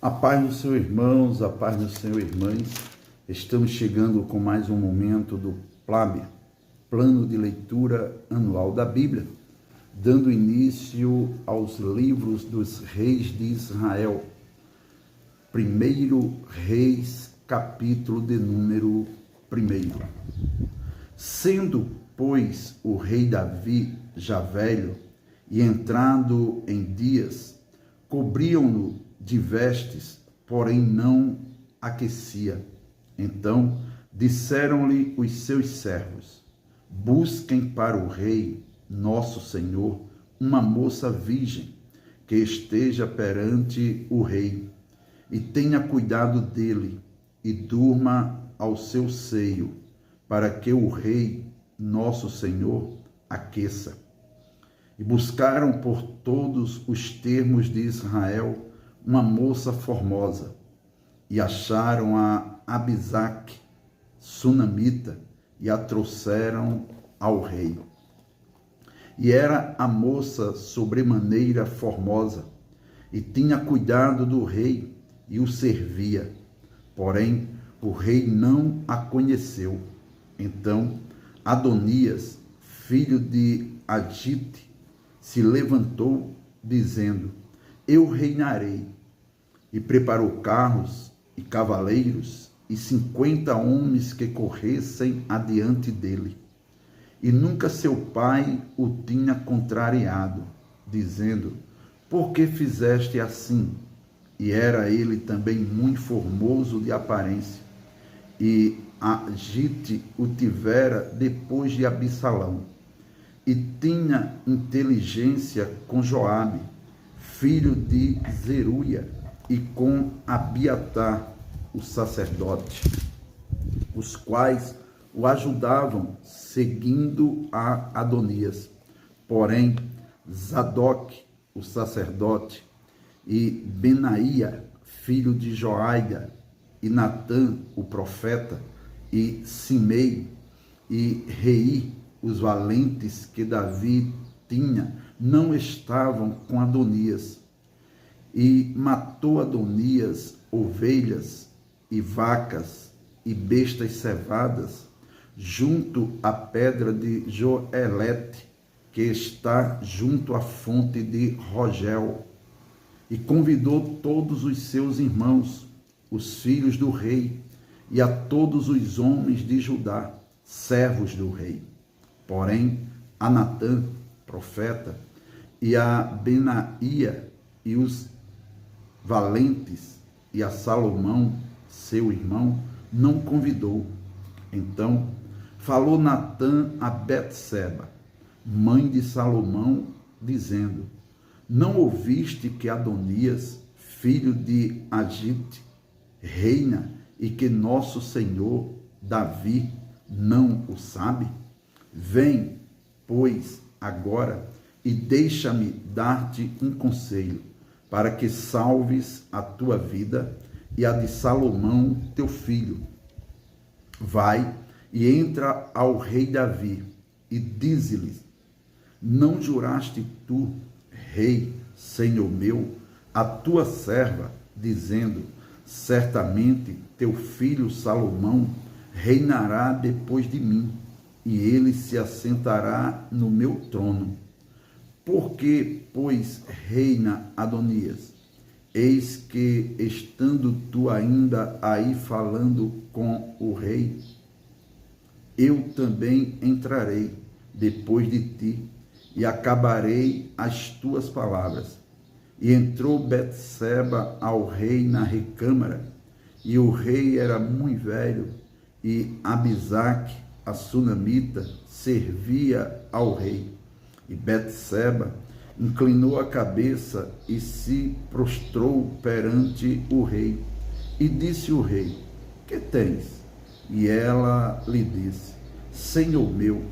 A paz do Senhor, irmãos, a paz do Senhor, irmãs. Estamos chegando com mais um momento do PLAB, Plano de Leitura Anual da Bíblia, dando início aos livros dos reis de Israel. 1 Reis, capítulo de número 1. Sendo, pois, o rei Davi já velho e entrado em dias, cobriam-no de vestes, porém não aquecia. Então disseram-lhe os seus servos: busquem para o rei, nosso senhor, uma moça virgem, que esteja perante o rei, e tenha cuidado dele, e durma ao seu seio, para que o rei, nosso senhor, aqueça. E buscaram por todos os termos de Israel uma moça formosa, e acharam a Abisaque, sunamita, e a trouxeram ao rei. E era a moça sobremaneira formosa, e tinha cuidado do rei, e o servia. Porém, o rei não a conheceu. Então, Adonias, filho de Agite, se levantou, dizendo: eu reinarei. E preparou carros e cavaleiros e 50 homens que corressem adiante dele. E nunca seu pai o tinha contrariado, dizendo: por que fizeste assim? E era ele também muito formoso de aparência. E Agite o tivera depois de Absalão. E tinha inteligência com Joabe, filho de Zeruia, e com Abiatar, o sacerdote, os quais o ajudavam, seguindo a Adonias. Porém, Zadok, o sacerdote, e Benaía, filho de Joaida, e Natã, o profeta, e Simei, e Rei, os valentes que Davi tinha, não estavam com Adonias. E matou Adonias ovelhas e vacas e bestas cevadas junto à pedra de Joelete, que está junto à fonte de Rogel. E convidou todos os seus irmãos, os filhos do rei, e a todos os homens de Judá, servos do rei. Porém, a Natã, profeta, e a Benaía, e os valentes, e a Salomão, seu irmão, não convidou. Então falou Natã a Betseba, mãe de Salomão, dizendo: não ouviste que Adonias, filho de Agite, reina, e que nosso senhor Davi não o sabe? Vem, pois, agora, e deixa-me dar-te um conselho, para que salves a tua vida e a de Salomão, teu filho. Vai e entra ao rei Davi, e dize-lhe: não juraste tu, rei, senhor meu, a tua serva, dizendo: certamente teu filho Salomão reinará depois de mim, e ele se assentará no meu trono. Por que, pois, reina Adonias? Eis que, estando tu ainda aí falando com o rei, eu também entrarei depois de ti, e acabarei as tuas palavras. E entrou Betseba ao rei na recâmara, e o rei era muito velho, e Abisaque, a sunamita, servia ao rei. E Betseba inclinou a cabeça e se prostrou perante o rei. E disse o rei: que tens? E ela lhe disse: Senhor meu,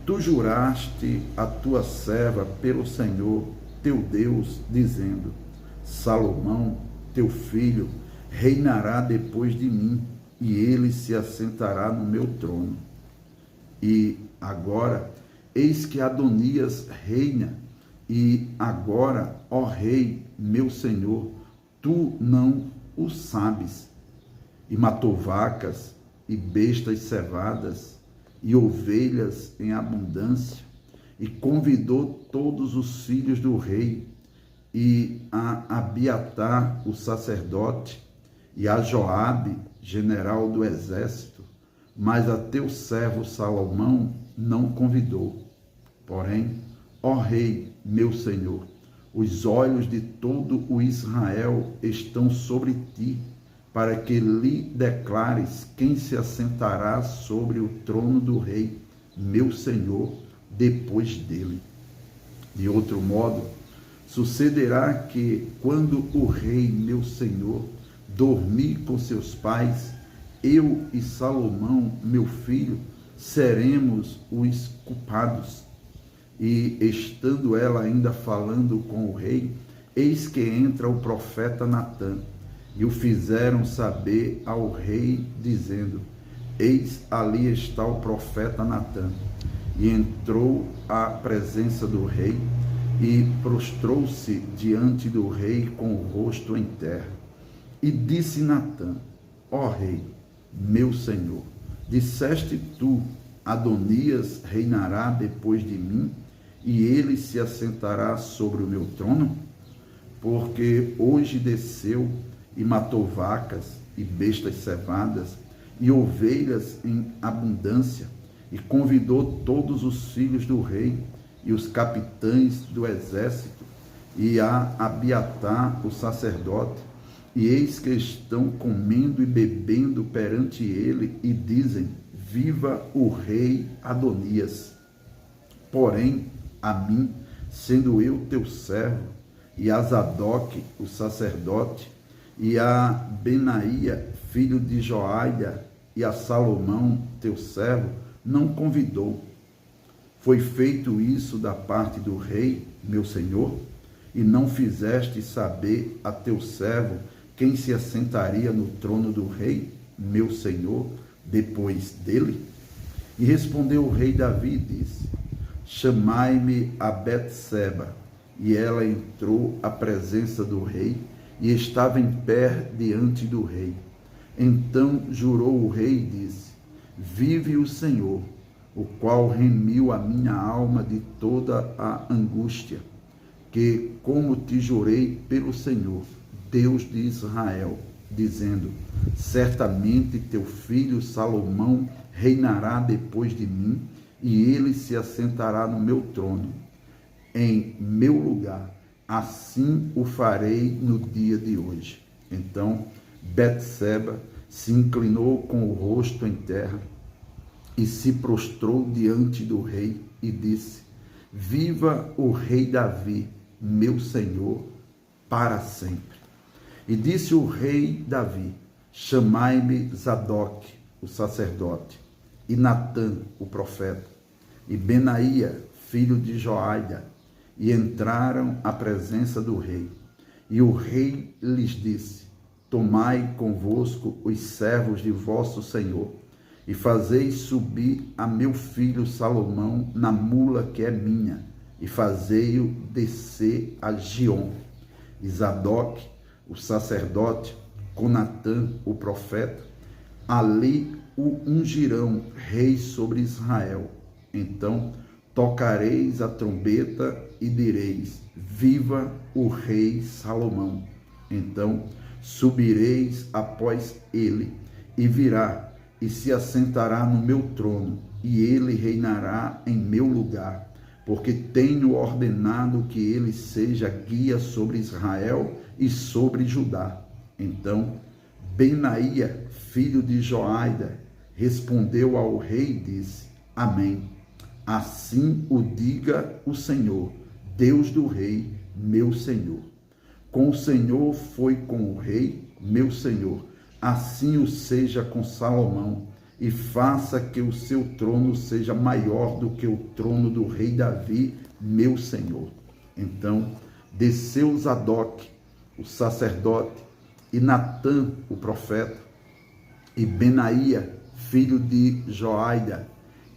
tu juraste a tua serva pelo Senhor, teu Deus, dizendo: Salomão, teu filho, reinará depois de mim, e ele se assentará no meu trono. E agora, eis que Adonias reina, e agora, ó rei, meu senhor, tu não o sabes. E matou vacas e bestas cevadas e ovelhas em abundância, e convidou todos os filhos do rei, e a Abiatar, o sacerdote, e a Joabe, general do exército, mas a teu servo Salomão não convidou. Porém, ó rei, meu senhor, os olhos de todo o Israel estão sobre ti, para que lhe declares quem se assentará sobre o trono do rei, meu senhor, depois dele. De outro modo, sucederá que, quando o rei, meu senhor, dormir com seus pais, eu e Salomão, meu filho, seremos os culpados. E, estando ela ainda falando com o rei, eis que entra o profeta Natã, e o fizeram saber ao rei, dizendo: eis, ali está o profeta Natã. E entrou à presença do rei, e prostrou-se diante do rei com o rosto em terra. E disse Natã: ó rei, meu senhor, disseste tu, Adonias reinará depois de mim, e ele se assentará sobre o meu trono? Porque hoje desceu e matou vacas e bestas cevadas e ovelhas em abundância, e convidou todos os filhos do rei e os capitães do exército e a Abiatar, o sacerdote, e eis que estão comendo e bebendo perante ele, e dizem: viva o rei Adonias. Porém, a mim, sendo eu teu servo, e a Zadoque, o sacerdote, e a Benaia, filho de Joaida, e a Salomão, teu servo, não convidou. Foi feito isso da parte do rei, meu senhor, e não fizeste saber a teu servo quem se assentaria no trono do rei, meu senhor, depois dele? E respondeu o rei Davi e disse: chamai-me a Betseba. E ela entrou à presença do rei, e estava em pé diante do rei. Então jurou o rei e disse: vive o Senhor, o qual remiu a minha alma de toda a angústia, que, como te jurei pelo Senhor, Deus de Israel, dizendo: certamente teu filho Salomão reinará depois de mim, e ele se assentará no meu trono, em meu lugar. Assim o farei no dia de hoje. Então Betseba se inclinou com o rosto em terra e se prostrou diante do rei e disse: viva o rei Davi, meu senhor, para sempre. E disse o rei Davi: chamai-me Zadoque, o sacerdote, e Natã, o profeta, e Benaia, filho de Joaida. E entraram à presença do rei. E o rei lhes disse: tomai convosco os servos de vosso senhor, e fazei subir a meu filho Salomão na mula que é minha, e fazei-o descer a Giom. E Zadoque, o sacerdote, com Natã, o profeta, ali o ungirão rei sobre Israel. Então tocareis a trombeta e direis: viva o rei Salomão. Então subireis após ele, e virá, e se assentará no meu trono, e ele reinará em meu lugar, porque tenho ordenado que ele seja guia sobre Israel e sobre Judá. Então Benaia, filho de Joaida, respondeu ao rei e disse: amém. Assim o diga o Senhor, Deus do rei, meu senhor. Com o Senhor foi com o rei, meu senhor, assim o seja com Salomão, e faça que o seu trono seja maior do que o trono do rei Davi, meu senhor. Então desceu Zadoque, o sacerdote, e Natã, o profeta, e Benaia, filho de Joaida,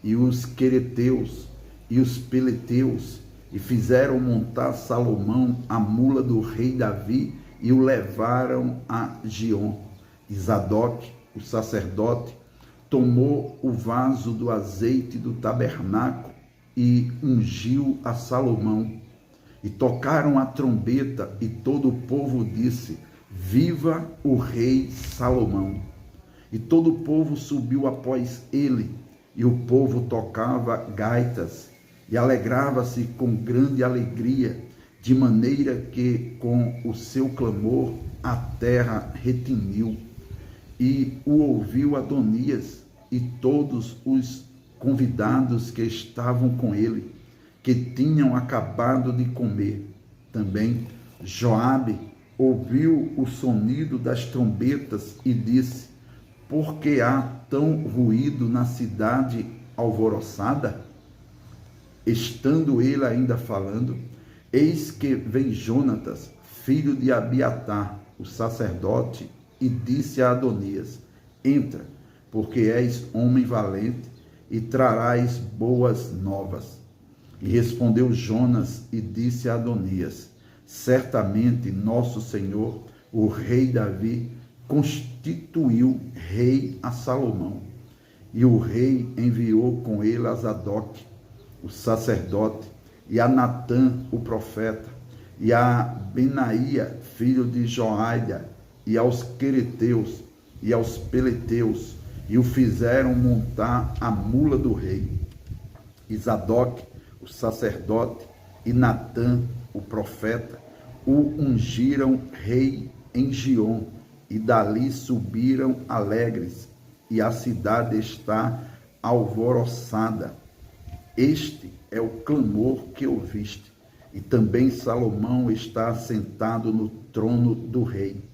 e os quereteus e os peleteus, e fizeram montar Salomão a mula do rei Davi, e o levaram a Giom. E Zadok, o sacerdote, tomou o vaso do azeite do tabernáculo e ungiu a Salomão. E tocaram a trombeta, e todo o povo disse: Viva o rei Salomão! E todo o povo subiu após ele, e o povo tocava gaitas, e alegrava-se com grande alegria, de maneira que com o seu clamor a terra retiniu. E o ouviu Adonias e todos os convidados que estavam com ele, que tinham acabado de comer. Também Joabe ouviu o sonido das trombetas e disse: Por que há tão ruído na cidade alvoroçada? Estando ele ainda falando, eis que vem Jonatas, filho de Abiatar, o sacerdote, e disse a Adonias: Entra, porque és homem valente, e trarás boas novas. E respondeu Jonas e disse a Adonias: Certamente nosso Senhor, o rei Davi, constituiu rei a Salomão. E o rei enviou com ele a Zadok, o sacerdote, e a Natã, o profeta, e a Benaía, filho de Joaida, e aos quereteus, e aos peleteus, e o fizeram montar a mula do rei. E Zadok, o sacerdote, e Natã, o profeta, o ungiram rei em Giom, e dali subiram alegres, e a cidade está alvoroçada. Este é o clamor que ouviste. E também Salomão está assentado no trono do rei.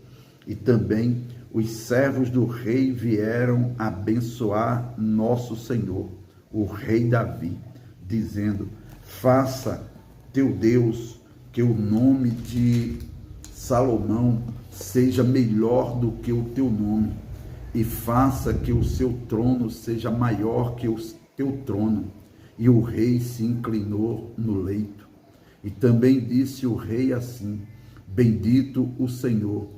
E também os servos do rei vieram abençoar nosso Senhor, o rei Davi, dizendo: Faça teu Deus que o nome de Salomão seja melhor do que o teu nome, e faça que o seu trono seja maior que o teu trono. E o rei se inclinou no leito. E também disse o rei assim: Bendito o Senhor,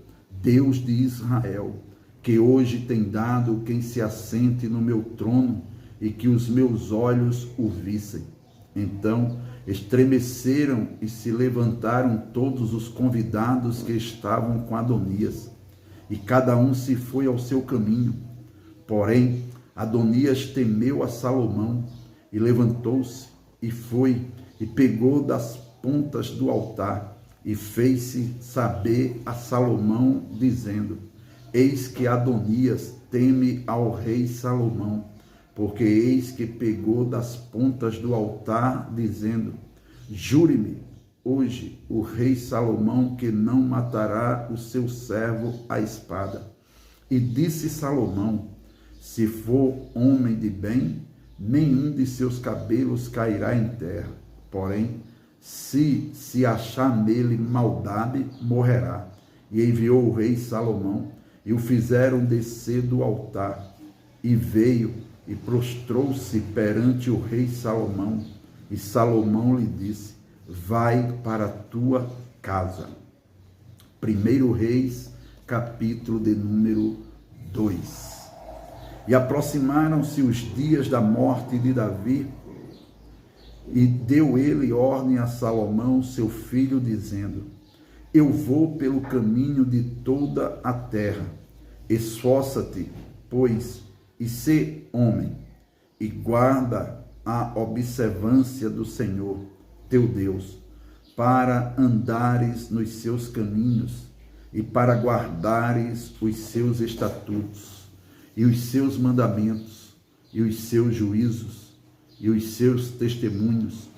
Deus de Israel, que hoje tem dado quem se assente no meu trono, e que os meus olhos o vissem. Então estremeceram e se levantaram todos os convidados que estavam com Adonias, e cada um se foi ao seu caminho. Porém, Adonias temeu a Salomão, e levantou-se, e foi, e pegou das pontas do altar, e fez-se saber a Salomão, dizendo: Eis que Adonias teme ao rei Salomão, porque eis que pegou das pontas do altar, dizendo: Jure-me hoje o rei Salomão que não matará o seu servo à espada. E disse Salomão: Se for homem de bem, nenhum de seus cabelos cairá em terra. Porém, se achar nele maldade, morrerá. E enviou o rei Salomão, e o fizeram descer do altar. E veio e prostrou-se perante o rei Salomão. E Salomão lhe disse: Vai para a tua casa. 1 Reis, capítulo de número 2. E aproximaram-se os dias da morte de Davi, e deu ele ordem a Salomão, seu filho, dizendo: Eu vou pelo caminho de toda a terra. Esforça-te, pois, e sê homem, e guarda a observância do Senhor, teu Deus, para andares nos seus caminhos, e para guardares os seus estatutos, e os seus mandamentos, e os seus juízos, e os seus testemunhos,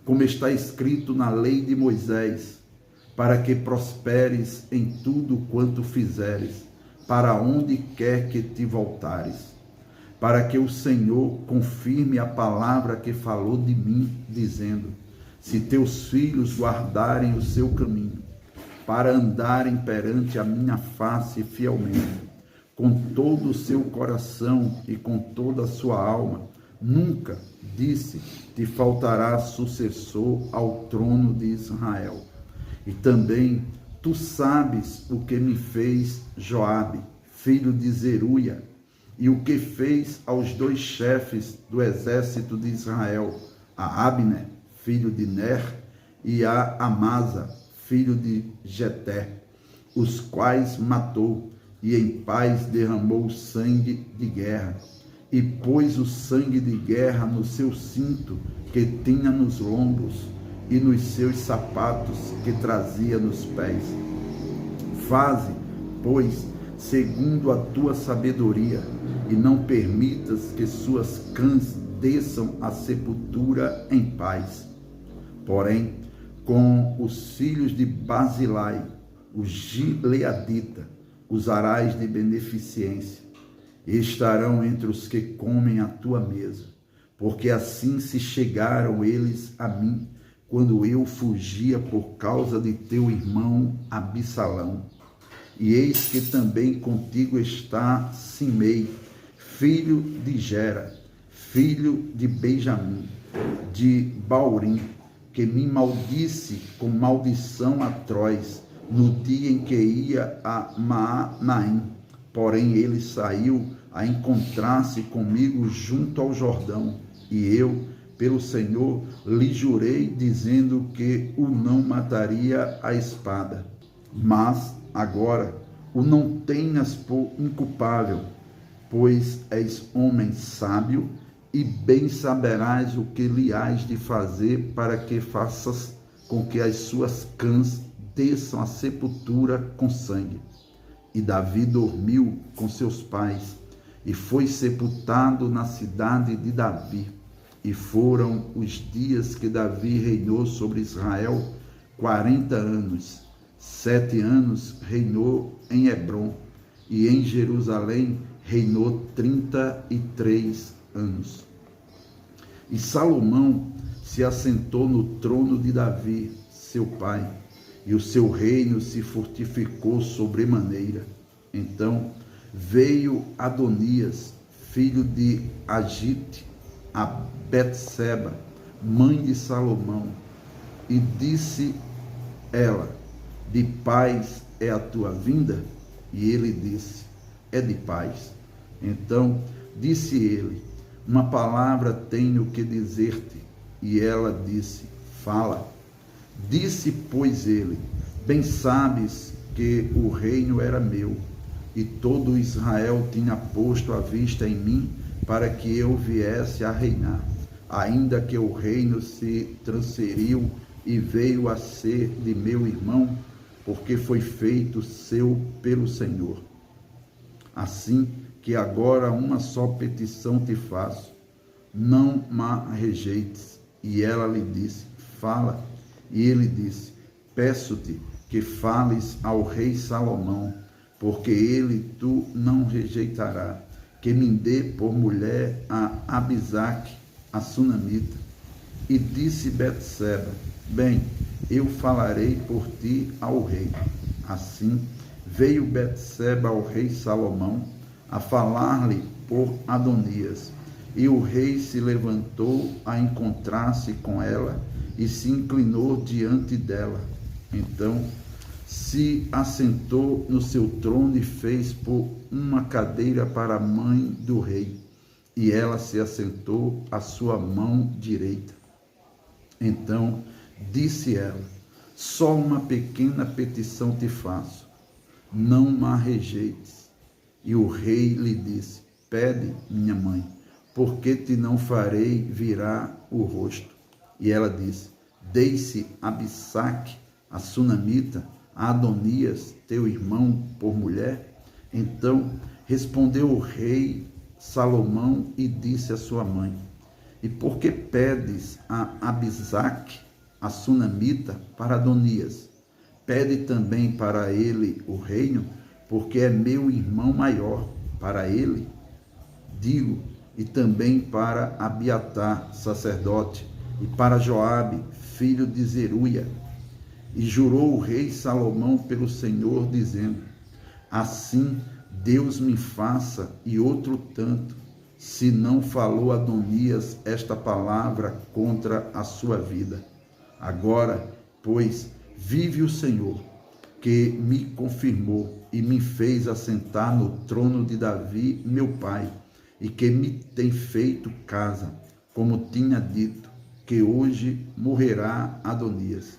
como está escrito na lei de Moisés, para que prosperes em tudo quanto fizeres, para onde quer que te voltares, para que o Senhor confirme a palavra que falou de mim, dizendo: Se teus filhos guardarem o seu caminho, para andarem perante a minha face fielmente, com todo o seu coração e com toda a sua alma, nunca, disse, te faltará sucessor ao trono de Israel. E também tu sabes o que me fez Joabe, filho de Zeruia, e o que fez aos 2 chefes do exército de Israel, a Abner, filho de Ner, e a Amasa, filho de Jeté, os quais matou, e em paz derramou sangue de guerra, e pôs o sangue de guerra no seu cinto que tinha nos lombos, e nos seus sapatos que trazia nos pés. Faze, pois, segundo a tua sabedoria, e não permitas que suas cãs desçam à sepultura em paz. Porém, com os filhos de Barzilai, os gileadita, usarás de beneficência, e estarão entre os que comem a tua mesa, porque assim se chegaram eles a mim, quando eu fugia por causa de teu irmão Absalão. E eis que também contigo está Simei, filho de Gera, filho de Benjamim, de Baurim, que me maldisse com maldição atroz, no dia em que ia a Maanaim. Porém ele saiu a encontrar-se comigo junto ao Jordão, e eu, pelo Senhor, lhe jurei, dizendo que o não mataria a espada. Mas agora o não tenhas por inculpável, pois és homem sábio, e bem saberás o que lhe hás de fazer, para que faças com que as suas cãs desçam à sepultura com sangue. E Davi dormiu com seus pais, e foi sepultado na cidade de Davi. E foram os dias que Davi reinou sobre Israel 40 anos. 7 anos reinou em Hebrom, e em Jerusalém reinou 33 anos. E Salomão se assentou no trono de Davi, seu pai, e o seu reino se fortificou sobremaneira. Então veio Adonias, filho de Agite, a Betseba, mãe de Salomão, e disse ela: de paz é a tua vinda? E ele disse: é de paz. Então disse ele: uma palavra tenho que dizer-te. E ela disse: fala. Disse, pois, ele: bem sabes que o reino era meu, e todo Israel tinha posto a vista em mim, para que eu viesse a reinar, ainda que o reino se transferiu e veio a ser de meu irmão, porque foi feito seu pelo Senhor. Assim que agora uma só petição te faço, não ma rejeites. E ela lhe disse: fala. E ele disse: peço-te que fales ao rei Salomão, porque ele tu não rejeitará, que me dê por mulher a Abisaque, a sunamita. E disse Betseba: bem, eu falarei por ti ao rei. Assim veio Betseba ao rei Salomão a falar-lhe por Adonias. E o rei se levantou a encontrar-se com ela e se inclinou diante dela. Então se assentou no seu trono e fez por uma cadeira para a mãe do rei, e ela se assentou à sua mão direita. Então disse ela: só uma pequena petição te faço, não ma rejeites. E o rei lhe disse: pede, minha mãe, porque te não farei virar o rosto. E ela disse: dei-se Abisaque, a sunamita, a Adonias, teu irmão, por mulher? Então respondeu o rei Salomão e disse à sua mãe: e por que pedes a Abisaque, a sunamita, para Adonias? Pede também para ele o reino, porque é meu irmão maior. Para ele, digo, e também para Abiatar, sacerdote, e para Joabe, filho de Zeruia. E jurou o rei Salomão pelo Senhor, dizendo: assim Deus me faça e outro tanto, se não falou Adonias esta palavra contra a sua vida. Agora, pois, vive o Senhor, que me confirmou e me fez assentar no trono de Davi, meu pai, e que me tem feito casa, como tinha dito, que hoje morrerá Adonias.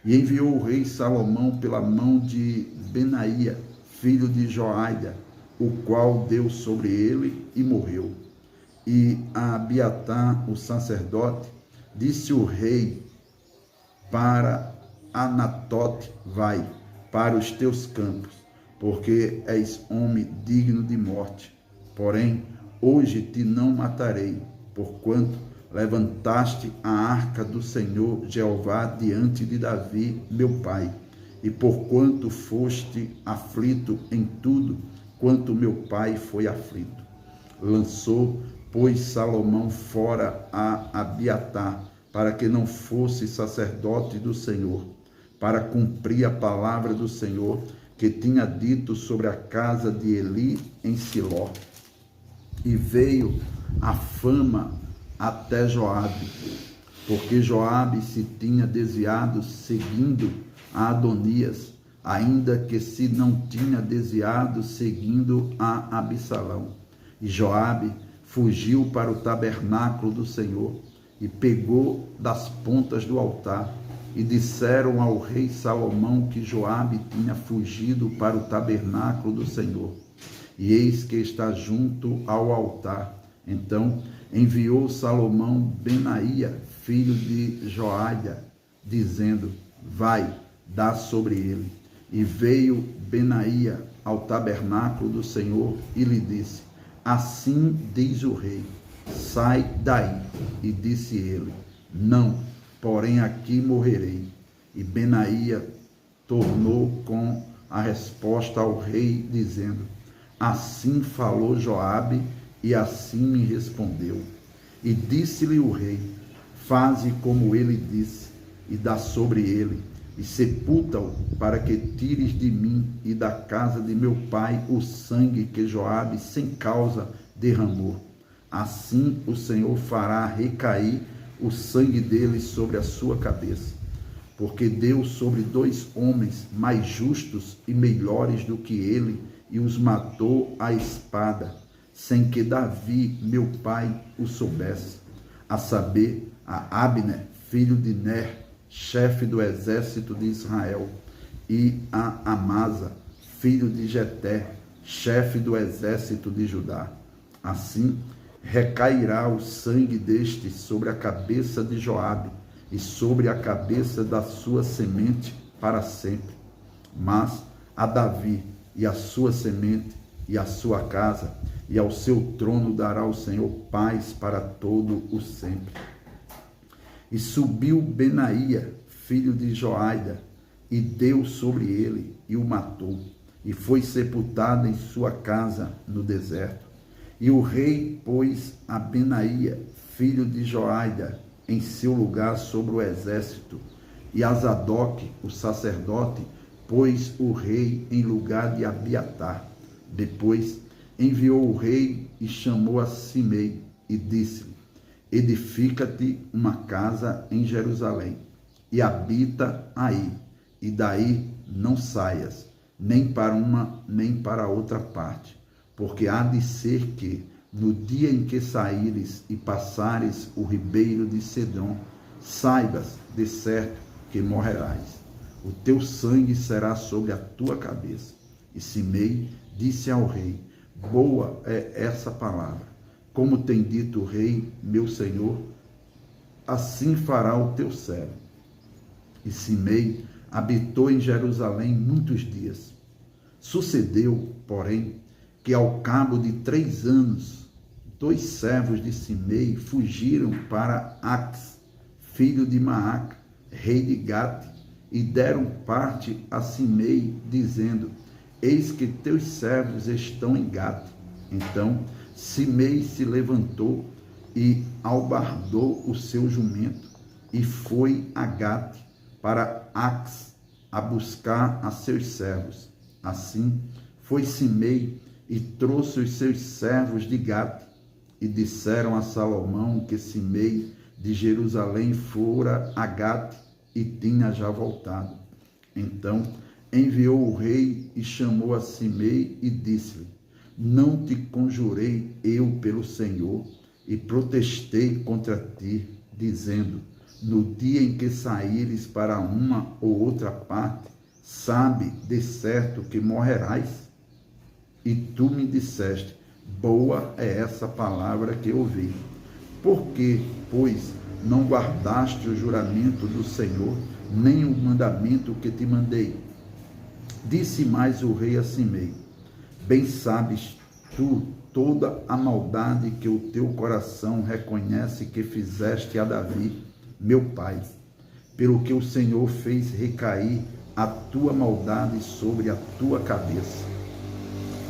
E enviou o rei Salomão pela mão de Benaia, filho de Joaida, o qual deu sobre ele e morreu. E a Abiatar, o sacerdote, disse o rei para Anatote: vai para os teus campos, porque és homem digno de morte. Porém, hoje te não matarei, porquanto levantaste a arca do Senhor Jeová diante de Davi, meu pai, e porquanto foste aflito em tudo, quanto meu pai foi aflito. Lançou, pois, Salomão fora a Abiatar, para que não fosse sacerdote do Senhor, para cumprir a palavra do Senhor, que tinha dito sobre a casa de Eli em Siló. E veio a fama até Joabe, porque Joabe se tinha desviado seguindo a Adonias, ainda que se não tinha desviado seguindo a Absalão. E Joabe fugiu para o tabernáculo do Senhor e pegou das pontas do altar. E disseram ao rei Salomão que Joabe tinha fugido para o tabernáculo do Senhor. E eis que está junto ao altar. Então enviou Salomão Benaia, filho de Joaida, dizendo: vai, dá sobre ele. E veio Benaia ao tabernáculo do Senhor e lhe disse: assim diz o rei, sai daí. E disse ele: não, porém aqui morrerei. E Benaia tornou com a resposta ao rei, dizendo: assim falou Joabe, e assim me respondeu. E disse-lhe o rei: faze como ele disse, e dá sobre ele, e sepulta-o, para que tires de mim e da casa de meu pai o sangue que Joabe sem causa derramou. Assim o Senhor fará recair o sangue dele sobre a sua cabeça, porque deu sobre 2 homens mais justos e melhores do que ele, e os matou à espada, sem que Davi, meu pai, o soubesse, a saber, a Abner, filho de Ner, chefe do exército de Israel, e a Amasa, filho de Jeté, chefe do exército de Judá. Assim, recairá o sangue deste sobre a cabeça de Joabe e sobre a cabeça da sua semente para sempre. Mas a Davi e a sua semente e a sua casa e ao seu trono dará o Senhor paz para todo o sempre. E subiu Benaia, filho de Joaida, e deu sobre ele e o matou, e foi sepultado em sua casa no deserto. E o rei pôs a Benaia, filho de Joaida, em seu lugar sobre o exército, e a Zadoque, o sacerdote, pôs o rei em lugar de Abiatar. Depois enviou o rei e chamou a Simei e disse-lhe: edifica-te uma casa em Jerusalém e habita aí, e daí não saias, nem para uma nem para outra parte, porque há de ser que, no dia em que saíres e passares o ribeiro de Cedron, saibas de certo que morrerás. O teu sangue será sobre a tua cabeça. E Simei disse ao rei: boa é essa palavra. Como tem dito o rei, meu senhor, assim fará o teu servo. E Simei habitou em Jerusalém muitos dias. Sucedeu, porém, que ao cabo de 3 anos, 2 servos de Simei fugiram para Ax, filho de Maaca, rei de Gate, e deram parte a Simei, dizendo: eis que teus servos estão em Gate. Então Simei se levantou e albardou o seu jumento e foi a Gate para Ax a buscar a seus servos. Assim foi Simei e trouxe os seus servos de Gate, e disseram a Salomão que Simei de Jerusalém fora a Gate e tinha já voltado. Então enviou o rei e chamou a Simei e disse-lhe: não te conjurei eu pelo Senhor e protestei contra ti, dizendo: no dia em que saíres para uma ou outra parte, sabe de certo que morrerás? E tu me disseste: boa é essa palavra que ouvi. Por que, pois, não guardaste o juramento do Senhor, nem o mandamento que te mandei? Disse mais o rei a Simei: bem sabes tu toda a maldade que o teu coração reconhece que fizeste a Davi, meu pai, pelo que o Senhor fez recair a tua maldade sobre a tua cabeça.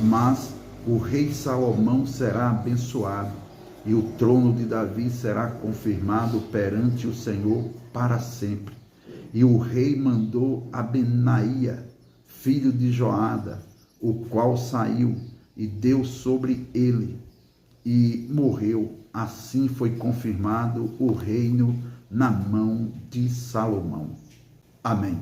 Mas o rei Salomão será abençoado, e o trono de Davi será confirmado perante o Senhor para sempre. E o rei mandou a Benaia, filho de Joada, o qual saiu e deu sobre ele, e morreu. Assim foi confirmado o reino na mão de Salomão. Amém.